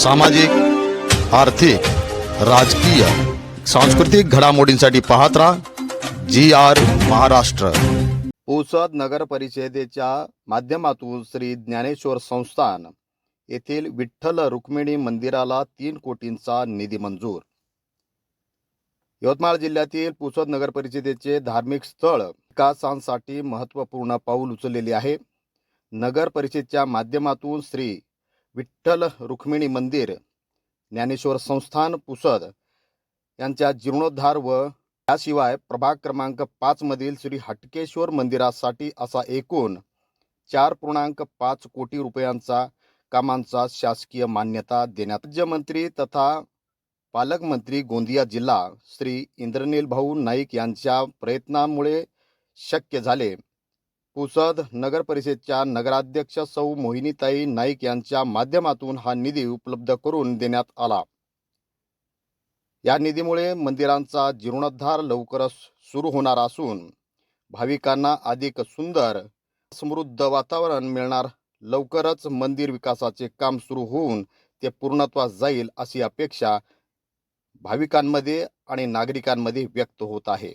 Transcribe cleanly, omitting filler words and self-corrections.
सामाजिक, आर्थिक, राजकीय, सांस्कृतिक घडामोडींसाठी पाहत राहा GR महाराष्ट्र। पुसद नगर परिषदेच्या माध्यमातून श्री ज्ञानेश्वर संस्थान येथील विठ्ठल रुक्मिणी मंदिराला 3 कोटींचा निधी मंजूर। यवतमाळ जिल्ह्यातील पुसद नगर परिषदेचे धार्मिक स्थळ विकासासाठी महत्त्वपूर्ण पाऊल उचललेले आहे। नगर परिषदेच्या माध्यमातून श्री विठ्ठल रुक्मिणी मंदिर ज्ञानेश्वर संस्थान पुसद यांच्या जीर्णोद्धार व याशिवाय प्रभाग क्रमांक 5 मधील श्री हटकेश्वर मंदिरासाठी असा एकूण 4.5 कोटी रुपयांचा कामांचा शासकीय मान्यता देण्यात। राज्यमंत्री तथा पालकमंत्री गोंदिया जिल्हा श्री इंद्रनील भाऊ नाईक यांच्या प्रयत्नामुळे शक्य झाले। पुसद नगर परिषदेच्या नगराध्यक्ष सौ मोहिनीताई नाईक यांच्या माध्यमातून हा निधी उपलब्ध करून देण्यात आला। या निधीमुळे मंदिरांचा जीर्णोद्धार लवकरच सुरू होणार असून भाविकांना अधिक सुंदर समृद्ध वातावरण मिळणार। लवकरच मंदिर विकासाचे काम सुरू होऊन ते पूर्णत्वास जाईल अशी अपेक्षा भाविकांमध्ये आणि नागरिकांमध्ये व्यक्त होत आहे।